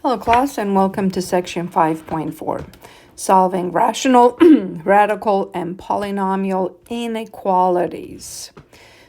Hello class and welcome to section 5.4, solving rational, radical, and polynomial inequalities.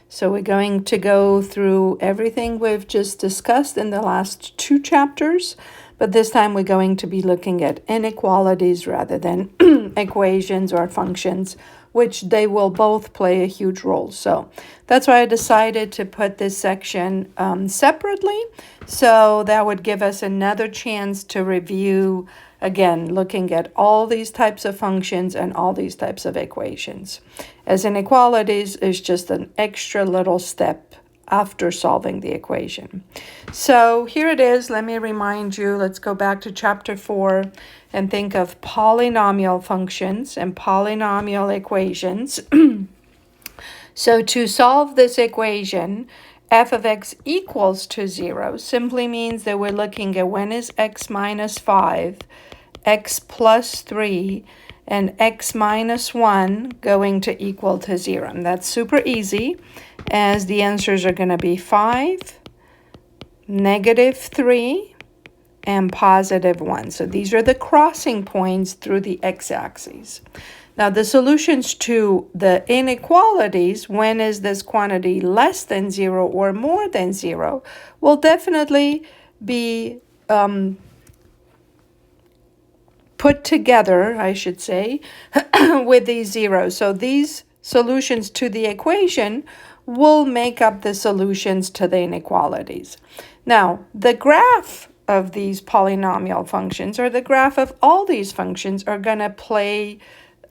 So we're going to go through everything we've just discussed in the last two chapters, but this time we're going to be looking at inequalities rather than equations or functions, which they will both play a huge role. So that's why I decided to put this section separately. So that would give us another chance to review, again, looking at all these types of functions and all these types of equations. As inequalities is just an extra little step after solving the equation. So here it is. Let me remind you, let's go back to chapter 4 and think of polynomial functions and polynomial equations. So to solve this equation, f of x equals to 0 simply means that we're looking at when is x minus 5, x plus 3, and x minus 1 going to equal to 0. And that's super easy, as the answers are going to be 5, -3, and +1. So these are the crossing points through the x-axis. Now the solutions to the inequalities, when is this quantity less than 0 or more than 0, will definitely be put together, I should say, with these zeros. So these solutions to the equation will make up the solutions to the inequalities. Now, the graph of these polynomial functions, or the graph of all these functions, are going to play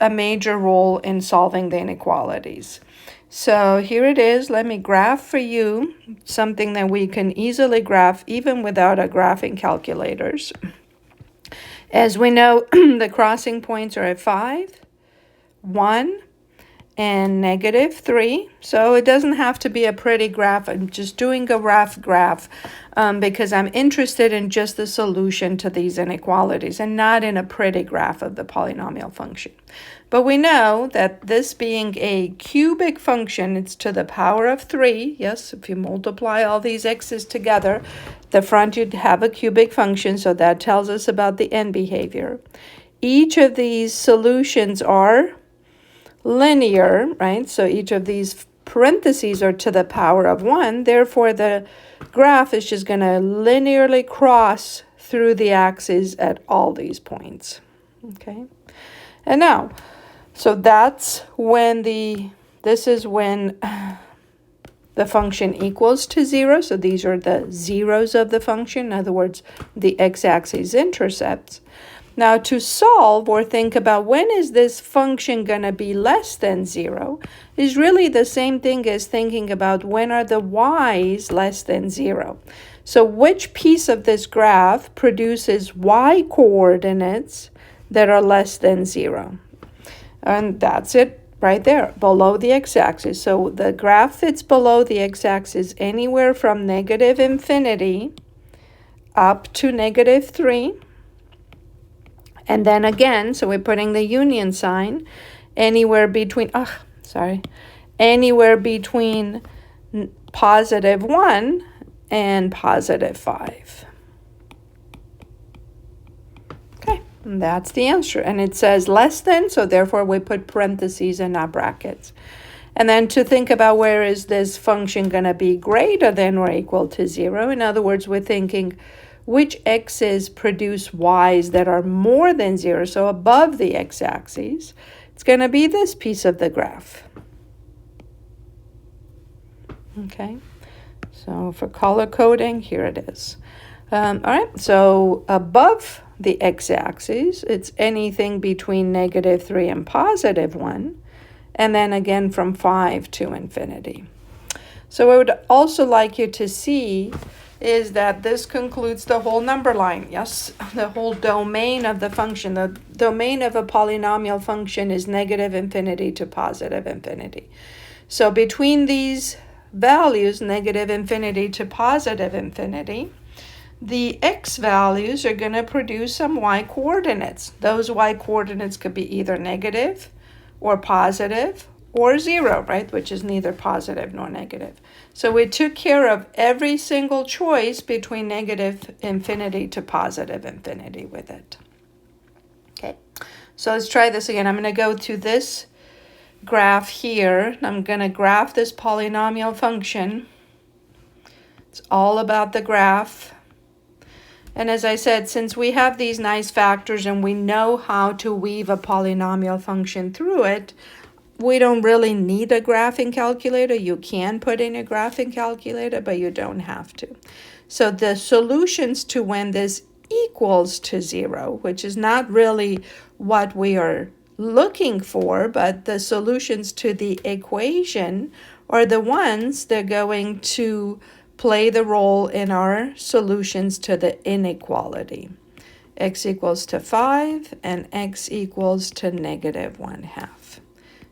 a major role in solving the inequalities. So here it is. Let me graph for you something that we can easily graph even without our graphing calculators. As we know, the crossing points are at 5, 1, and -3. So it doesn't have to be a pretty graph. I'm just doing a rough graph because I'm interested in just the solution to these inequalities and not in a pretty graph of the polynomial function. But we know that this being a cubic function, it's to the power of 3. Yes, if you multiply all these x's together, the front you'd have a cubic function, so that tells us about the end behavior. Each of these solutions are linear, right? So each of these parentheses are to the power of 1. Therefore, the graph is just going to linearly cross through the axes at all these points. Okay. And now, so that's when this is when the function equals to 0. So these are the zeros of the function. In other words, the x-axis intercepts. Now to solve or think about when is this function going to be less than 0 is really the same thing as thinking about when are the y's less than 0. So which piece of this graph produces y coordinates that are less than 0? And that's it right there, below the x-axis. So the graph fits below the x-axis anywhere from -infinity up to -3. And then again, so we're putting the union sign anywhere between, anywhere between +1 and +5. Okay, and that's the answer. And it says less than, so therefore we put parentheses and not brackets. And then to think about where is this function going to be greater than or equal to 0. In other words, we're thinking which x's produce y's that are more than 0, so above the x-axis. It's going to be this piece of the graph. Okay, so for color coding, here it is. All right, so above the x-axis, it's anything between -3 and +1, and then again from 5 to infinity. So I would also like you to see is that this concludes the whole number line. Yes, the whole domain of the function. The domain of a polynomial function is -infinity to +infinity. So between these values, -infinity to +infinity, the x values are going to produce some y coordinates. Those y coordinates could be either negative or positive or 0, right, which is neither positive nor negative. So we took care of every single choice between negative infinity to positive infinity with it. Okay, so let's try this again. I'm going to go to this graph here. I'm going to graph this polynomial function. It's all about the graph. And as I said, since we have these nice factors and we know how to weave a polynomial function through it, we don't really need a graphing calculator. You can put in a graphing calculator, but you don't have to. So the solutions to when this equals to 0, which is not really what we are looking for, but the solutions to the equation are the ones that are going to play the role in our solutions to the inequality. X equals to 5 and x equals to negative 1/2.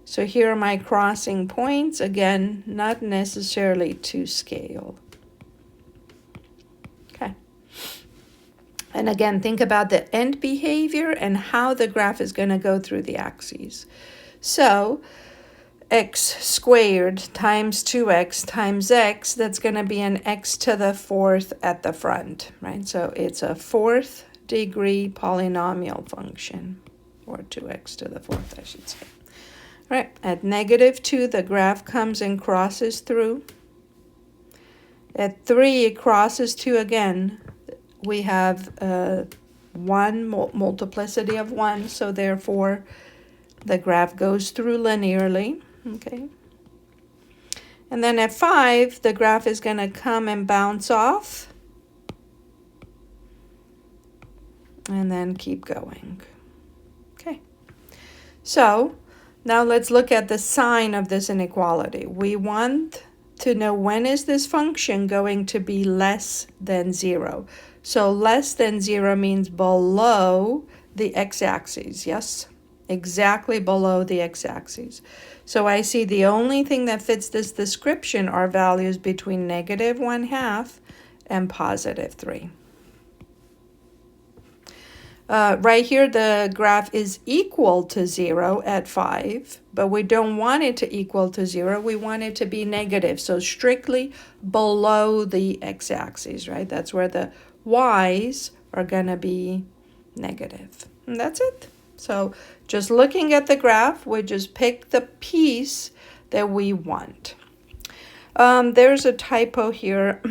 So here are my crossing points, again, not necessarily to scale. Okay. And again, think about the end behavior and how the graph is going to go through the axes. So x squared times 2x times x, that's going to be an x to the 4th at the front, right? So it's a 4th degree polynomial function, or 2x to the 4th, I should say. All right, at -2, the graph comes and crosses through. At 3, it crosses 2 again. We have one multiplicity of 1, so therefore the graph goes through linearly. Okay. And then at 5, the graph is going to come and bounce off. And then keep going. Okay. So now let's look at the sign of this inequality. We want to know when is this function going to be less than 0. So less than 0 means below the x-axis, yes? Exactly below the x-axis. So I see the only thing that fits this description are values between negative 1/2 and positive 3. Right here, the graph is equal to 0 at 5, but we don't want it to equal to 0. We want it to be negative, so strictly below the x-axis, right? That's where the y's are going to be negative. And that's it. So just looking at the graph, we just pick the piece that we want. There's a typo here.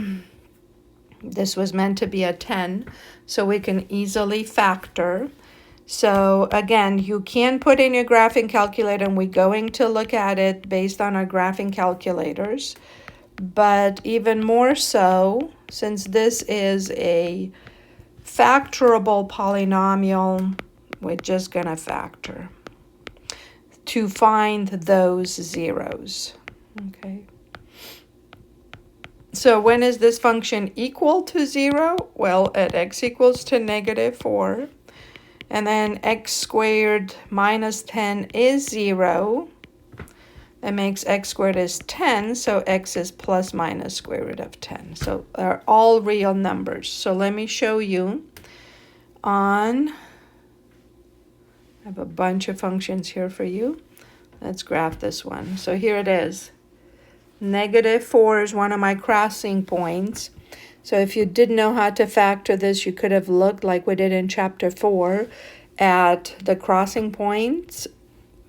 This was meant to be a 10, so we can easily factor. So again, you can put in your graphing calculator, and we're going to look at it based on our graphing calculators. But even more so, since this is a factorable polynomial, we're just going to factor to find those zeros. Okay. So when is this function equal to 0? Well, at x equals to -4. And then x squared minus 10 is 0. That makes x squared is 10, so x is plus minus square root of 10. So they're all real numbers. So let me show you on, I have a bunch of functions here for you. Let's graph this one. So here it is. -4 is one of my crossing points. So if you didn't know how to factor this, you could have looked like we did in chapter 4 at the crossing points,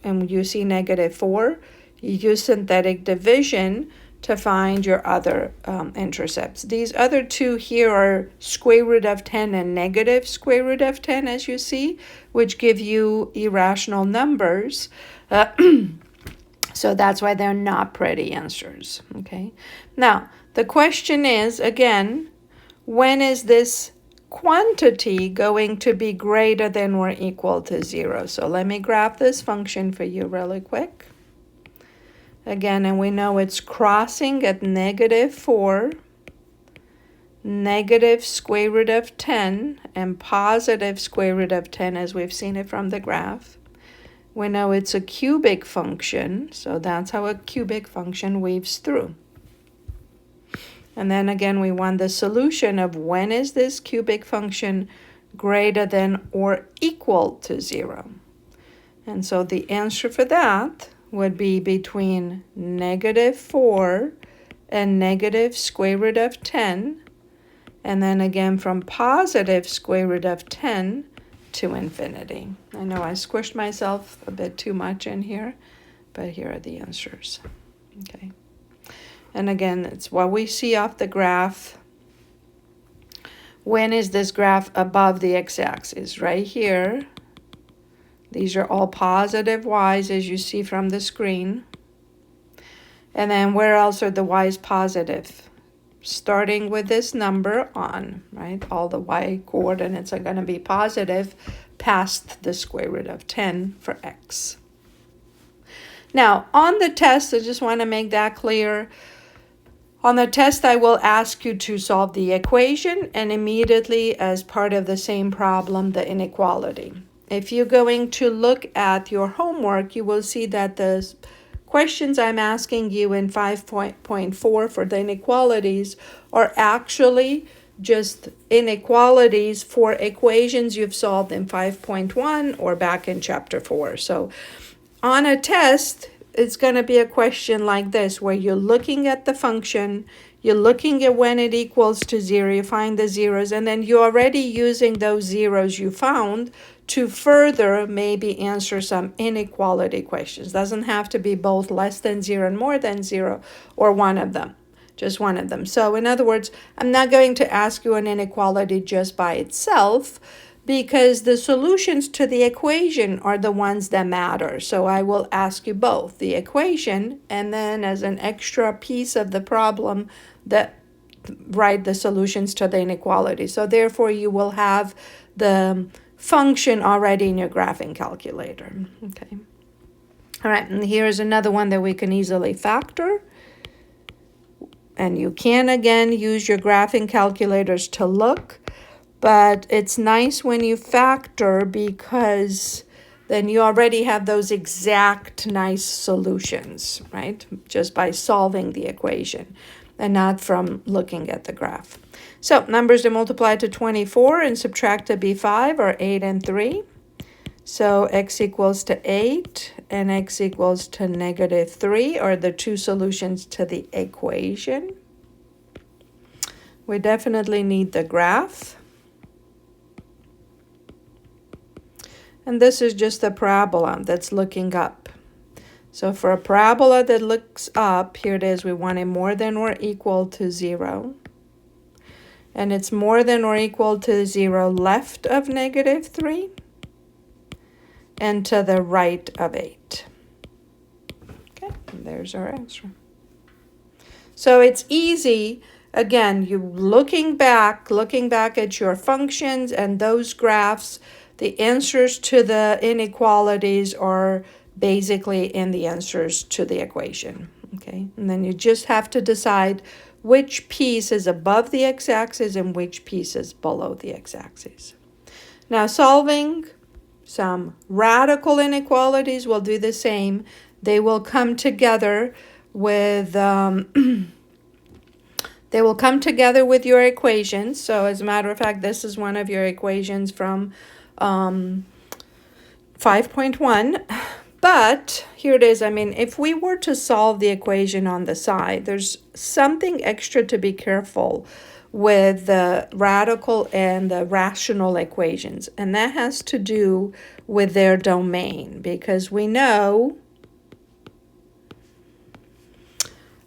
and you see -4. You use synthetic division to find your other intercepts. These other two here are square root of 10 and negative square root of 10, as you see, which give you irrational numbers. So that's why they're not pretty answers, okay? Now, the question is, again, when is this quantity going to be greater than or equal to 0? So let me graph this function for you really quick. Again, and we know it's crossing at -4, negative square root of 10, and positive square root of 10, as we've seen it from the graph. We know it's a cubic function, so that's how a cubic function weaves through. And then again, we want the solution of when is this cubic function greater than or equal to 0. And so the answer for that would be between -4 and negative square root of 10. And then again from positive square root of 10 to infinity. I know I squished myself a bit too much in here, but here are the answers. Okay. And again, it's what we see off the graph. When is this graph above the x-axis? Right here. These are all positive y's, as you see from the screen. And then where else are the y's positive? Starting with this number on, right? All the y coordinates are going to be positive past the square root of 10 for x. Now, on the test, I just want to make that clear. On the test, I will ask you to solve the equation and immediately, as part of the same problem, the inequality. If you're going to look at your homework, you will see that the questions I'm asking you in 5.4 for the inequalities are actually just inequalities for equations you've solved in 5.1 or back in chapter 4. So on a test, it's going to be a question like this, where you're looking at the function, you're looking at when it equals to 0, you find the zeros, and then you're already using those zeros you found to further maybe answer some inequality questions. Doesn't have to be both less than 0 and more than 0, or one of them, just one of them. So in other words, I'm not going to ask you an inequality just by itself, because the solutions to the equation are the ones that matter. So I will ask you both the equation and then as an extra piece of the problem that write the solutions to the inequality. So therefore you will have the function already in your graphing calculator. Okay. All right, and here's another one that we can easily factor. And you can again use your graphing calculators to look. But it's nice when you factor, because then you already have those exact nice solutions, right? Just by solving the equation and not from looking at the graph. So numbers to multiply to 24 and subtract to be 5 are 8 and 3. So x equals to 8 and x equals to -3 are the two solutions to the equation. We definitely need the graph. And this is just a parabola that's looking up. So for a parabola that looks up, here it is, we want it more than or equal to 0. And it's more than or equal to 0 left of -3 and to the right of 8. Okay, and there's our answer. So it's easy. Again, you looking back at your functions and those graphs, the answers to the inequalities are basically in the answers to the equation, okay? And then you just have to decide which piece is above the x-axis and which piece is below the x-axis. Now, solving some radical inequalities will do the same. They will come together with they will come together with your equations. So as a matter of fact, this is one of your equations from 5.1, but here it is. I mean, if we were to solve the equation on the side, there's something extra to be careful with the radical and the rational equations, and that has to do with their domain, because we know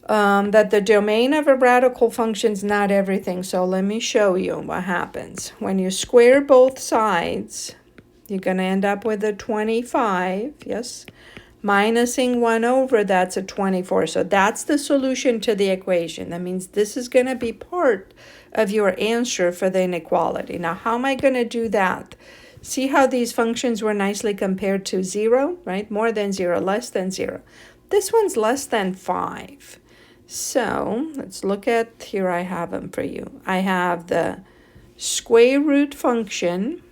that the domain of a radical function is not everything. So let me show you what happens. When you square both sides, you're going to end up with a 25, yes? Minusing 1 over, that's a 24. So that's the solution to the equation. That means this is going to be part of your answer for the inequality. Now, how am I going to do that? See how these functions were nicely compared to 0, right? More than 0, less than 0. This one's less than 5. So let's look at, here I have them for you. I have the square root function,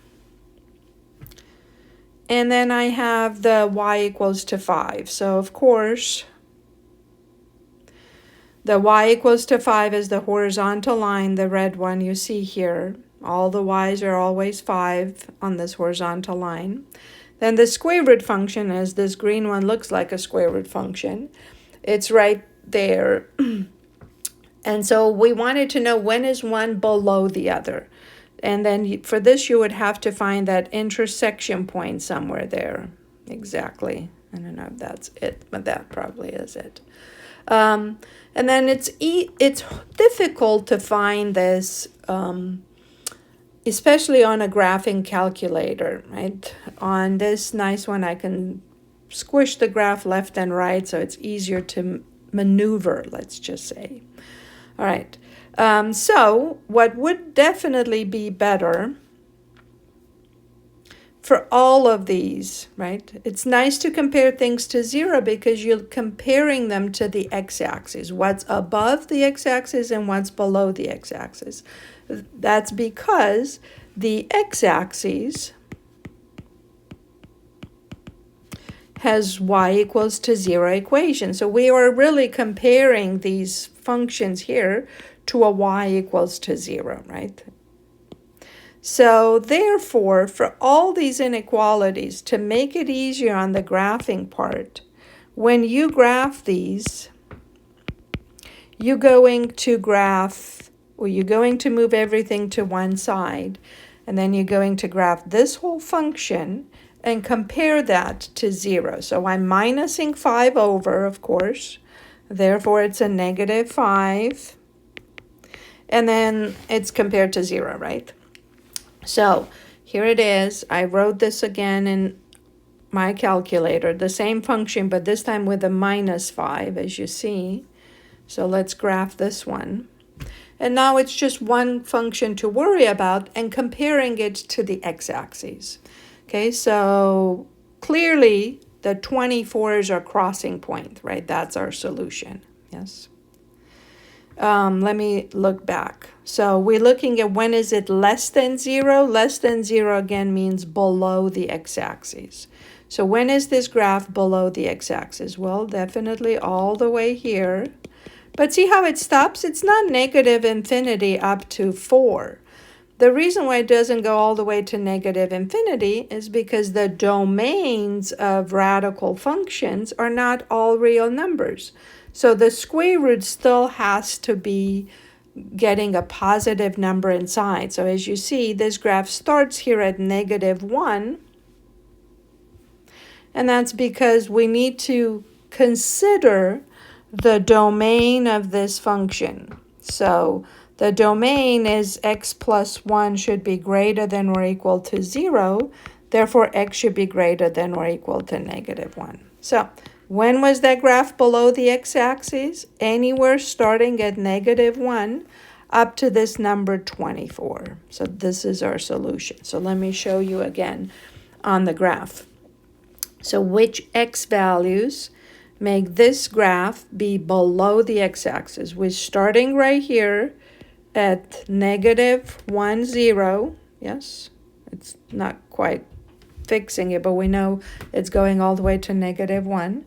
and then I have the y equals to 5. So of course, the y equals to 5 is the horizontal line, the red one you see here. All the y's are always 5 on this horizontal line. Then the square root function, as this green one looks like a square root function, it's right there. And so we wanted to know when is one below the other. And then for this, you would have to find that intersection point somewhere there. Exactly. I don't know if that's it, but that probably is it. And then it's difficult to find this, especially on a graphing calculator, right? On this nice one, I can squish the graph left and right, so it's easier to maneuver, let's just say. All right. So what would definitely be better for all of these, right? It's nice to compare things to 0 because you're comparing them to the x-axis, what's above the x-axis and what's below the x-axis. That's because the x-axis has y equals to 0 equation. So we are really comparing these functions here to a y equals to 0, right? So therefore, for all these inequalities, to make it easier on the graphing part, when you graph these, you're going to graph, or you're going to move everything to one side, and then you're going to graph this whole function and compare that to 0. So I'm minusing 5 over, of course. Therefore, it's a negative 5. And then it's compared to 0, right? So here it is. I wrote this again in my calculator. The same function, but this time with a minus 5, as you see. So let's graph this one. And now it's just one function to worry about and comparing it to the x-axis. Okay, so clearly the 24 is our crossing point, right? That's our solution, yes? Let me look back. So we're looking at when is it less than 0? Less than 0 again means below the x-axis. So when is this graph below the x-axis? Well, definitely all the way here. But see how it stops? It's not negative infinity up to 4. The reason why it doesn't go all the way to negative infinity is because the domains of radical functions are not all real numbers. So the square root still has to be getting a positive number inside. So as you see, this graph starts here at negative 1. And that's because we need to consider the domain of this function. So the domain is x plus 1 should be greater than or equal to 0. Therefore, x should be greater than or equal to negative 1. So when was that graph below the x-axis? Anywhere starting at negative 1 up to this number 24. So this is our solution. So let me show you again on the graph. So which x values make this graph be below the x-axis? We're starting right here at negative 1, 0. Yes, it's not quite fixing it, but we know it's going all the way to negative 1.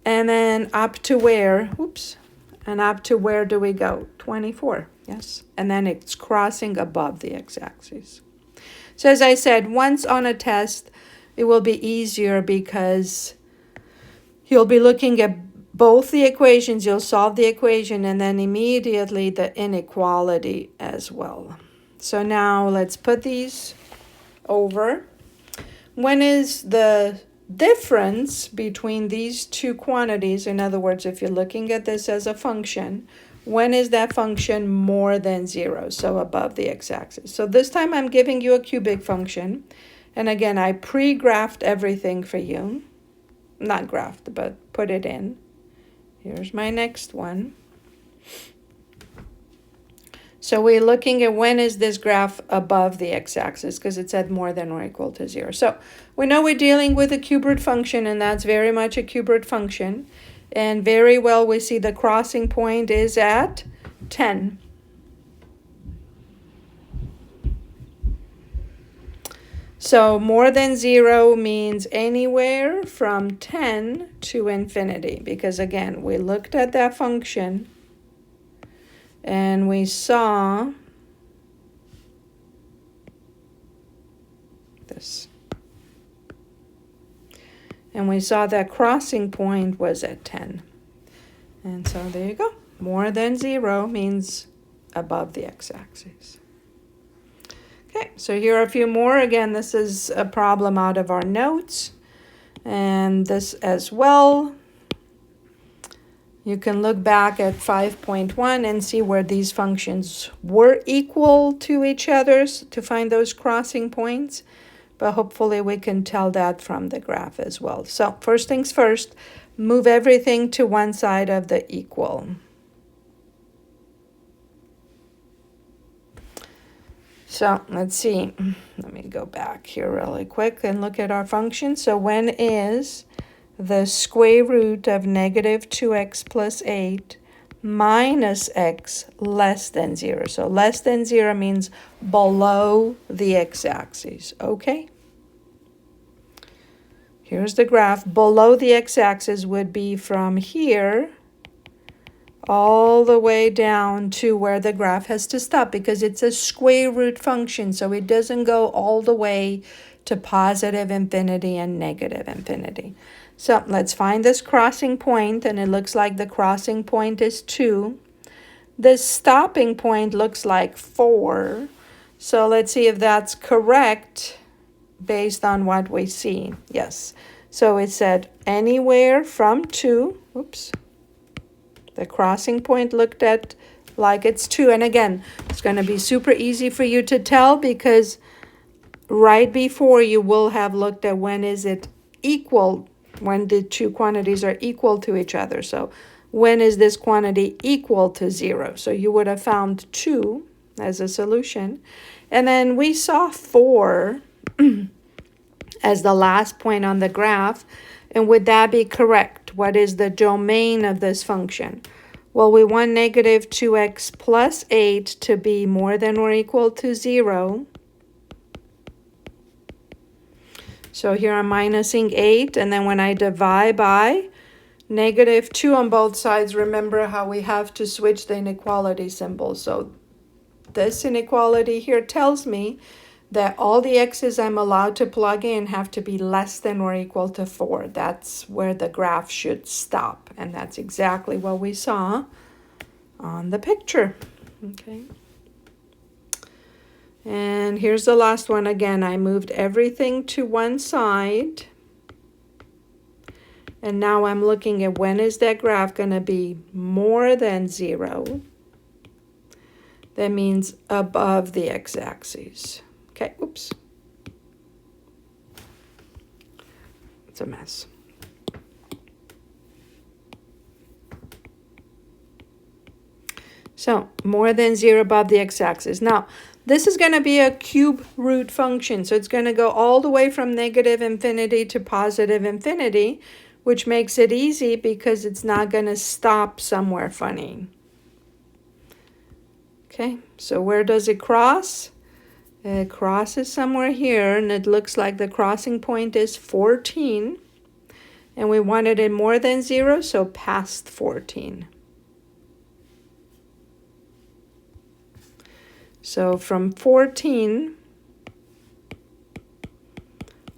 And then up to where? Oops. And up to where do we go? 24. Yes. And then it's crossing above the x-axis. So as I said, once on a test, it will be easier because you'll be looking at both the equations, you'll solve the equation, and then immediately the inequality as well. So now let's put these over. When is the difference between these two quantities? In other words, if you're looking at this as a function, when is that function more than 0? So above the x-axis. So this time I'm giving you a cubic function. And again, I pre-graphed everything for you. Not graphed, but put it in. Here's my next one. So we're looking at when is this graph above the x-axis because it said more than or equal to 0. So we know we're dealing with a cube root function, and that's very much a cube root function. And very well we see the crossing point is at 10. So more than 0 means anywhere from 10 to infinity, because again, we looked at that function and we saw this. And we saw that crossing point was at 10. And so there you go. More than 0 means above the x-axis. Okay, so here are a few more. Again, this is a problem out of our notes. And this as well. You can look back at 5.1 and see where these functions were equal to each other to find those crossing points. But hopefully we can tell that from the graph as well. So first things first, move everything to one side of the equal. So let's see. Let me go back here really quick and look at our function. So when is the square root of negative 2x plus 8 minus x less than 0? So less than 0 means below the x-axis, okay? Here's the graph. Below the x-axis would be from here all the way down to where the graph has to stop because it's a square root function, so it doesn't go all the way to positive infinity and negative infinity. So let's find this crossing point, and it looks like the crossing point is 2. This stopping point looks like 4. So let's see if that's correct based on what we see. Yes. So it said anywhere from 2. Oops. The crossing point looked at like it's 2. And again, it's going to be super easy for you to tell because right before you will have looked at when is it equal, when the two quantities are equal to each other. So when is this quantity equal to 0? So you would have found 2 as a solution. And then we saw 4 as the last point on the graph. And would that be correct? What is the domain of this function? Well, we want negative 2x plus 8 to be more than or equal to 0. So here I'm minusing 8, and then when I divide by negative 2 on both sides, remember how we have to switch the inequality symbol. So this inequality here tells me that all the x's I'm allowed to plug in have to be less than or equal to 4. That's where the graph should stop, and that's exactly what we saw on the picture. Okay. And here's the last one. Again, I moved everything to one side. And now I'm looking at when is that graph going to be more than 0. That means above the x-axis. Okay, oops. It's a mess. So more than 0 above the x-axis. Now, this is going to be a cube root function. So it's going to go all the way from negative infinity to positive infinity, which makes it easy because it's not going to stop somewhere funny. Okay, so where does it cross? It crosses somewhere here, and it looks like the crossing point is 14. And we wanted it more than 0, so past 14. So from 14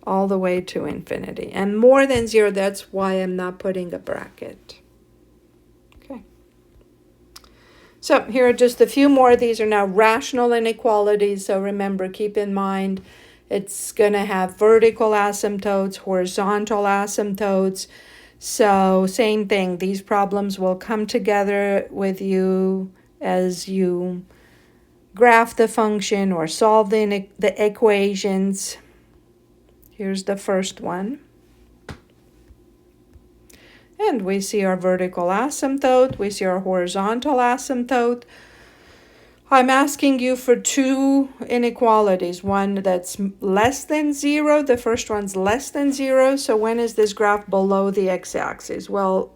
all the way to infinity. And more than 0, that's why I'm not putting a bracket. Okay. So here are just a few more. These are now rational inequalities. So remember, keep in mind, it's going to have vertical asymptotes, horizontal asymptotes. So same thing. These problems will come together with you as you graph the function or solve the equations. Here's the first one. And we see our vertical asymptote. We see our horizontal asymptote. I'm asking you for two inequalities. One that's less than 0. The first one's less than 0. So when is this graph below the x-axis? Well,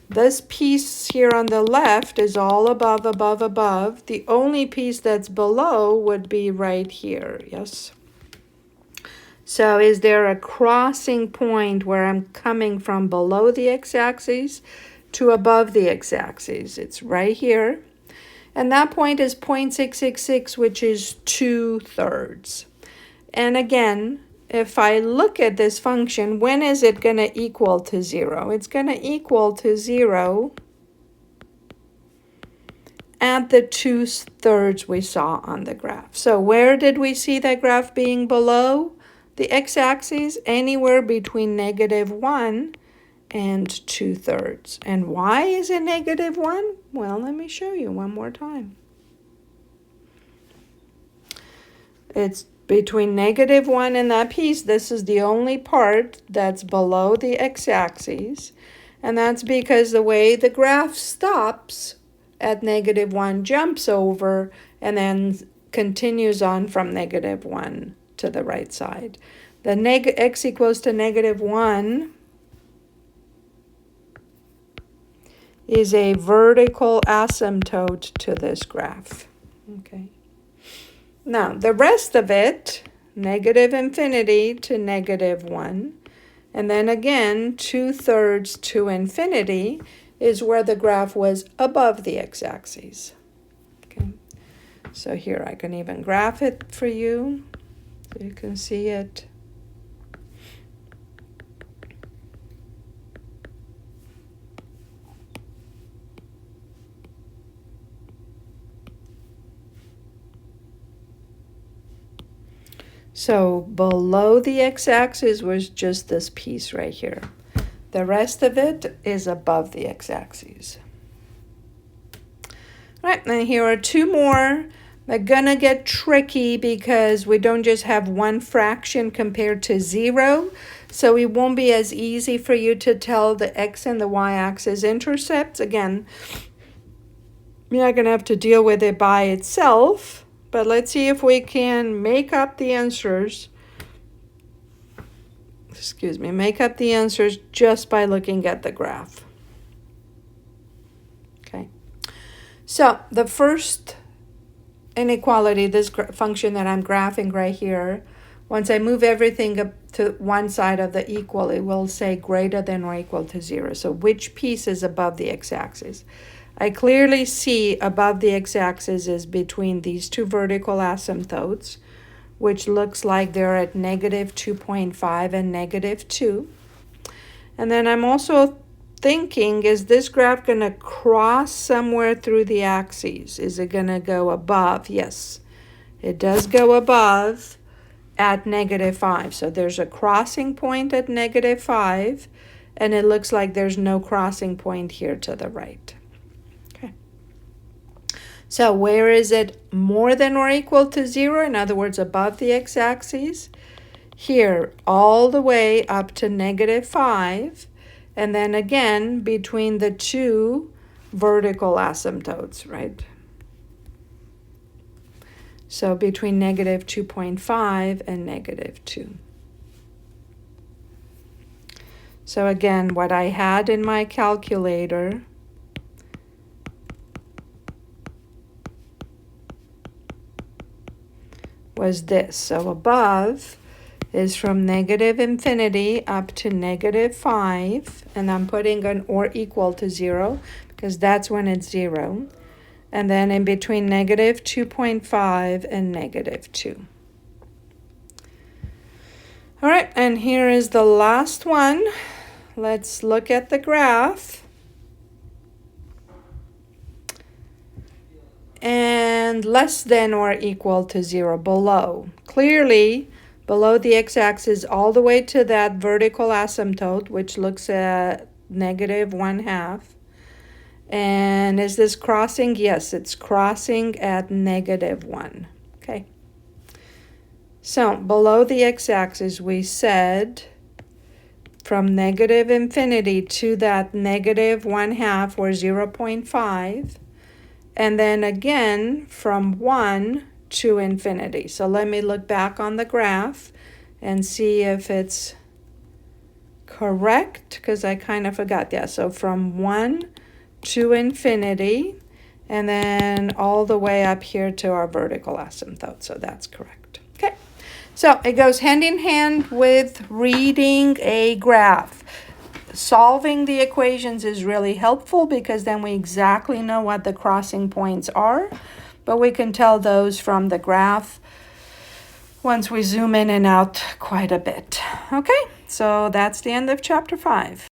this piece here on the left is all above, above, above. The only piece that's below would be right here, yes? So is there a crossing point where I'm coming from below the x-axis to above the x-axis? It's right here. And that point is 0.666, which is 2/3. And again, if I look at this function, when is it going to equal to 0? It's going to equal to 0 at the 2/3 we saw on the graph. So where did we see that graph being below the x-axis? Anywhere between -1 and 2/3. And why is it -1? Well, let me show you one more time. It's between -1 and that piece. This is the only part that's below the x-axis. And that's because the way the graph stops at -1, jumps over, and then continues on from -1 to the right side. The x equals to -1 is a vertical asymptote to this graph. Okay. Now, the rest of it, -infinity to -1, and then again 2/3 to infinity, is where the graph was above the x-axis. Okay. So here I can even graph it for you so you can see it. So below the x-axis was just this piece right here. The rest of it is above the x-axis. All right, and here are two more. They're gonna get tricky because we don't just have one fraction compared to 0. So it won't be as easy for you to tell the x and the y-axis intercepts. Again, you're not gonna have to deal with it by itself. But let's see if we can make up the answers. Make up the answers just by looking at the graph. Okay. So the first inequality, this function that I'm graphing right here, once I move everything up to one side of the equal, it will say greater than or equal to 0. So which piece is above the x-axis? I clearly see above the x-axis is between these two vertical asymptotes, which looks like they're at -2.5 and -2. And then I'm also thinking, is this graph going to cross somewhere through the axes? Is it going to go above? Yes, it does go above at -5. So there's a crossing point at -5, and it looks like there's no crossing point here to the right. So where is it more than or equal to 0? In other words, above the x-axis. Here, all the way up to -5. And then again, between the two vertical asymptotes, right? So between -2.5 and -2. So again, what I had in my calculator was this. So above is from -infinity up to -5, and I'm putting an or equal to 0 because that's when it's 0. And then in between -2.5 and -2. All right, and here is the last one. Let's look at the graph. And less than or equal to 0 below. Clearly, below the x-axis all the way to that vertical asymptote, which looks at -1/2. And is this crossing? Yes, it's crossing at -1. Okay. So below the x-axis, we said from -infinity to that -1/2 or 0.5. And then again from 1 to infinity. So let me look back on the graph and see if it's correct, because I kind of forgot. Yeah, so from 1 to infinity, and then all the way up here to our vertical asymptote. So that's correct. Okay, so it goes hand in hand with reading a graph. Solving the equations is really helpful because then we exactly know what the crossing points are, but we can tell those from the graph once we zoom in and out quite a bit. Okay, so that's the end of chapter 5.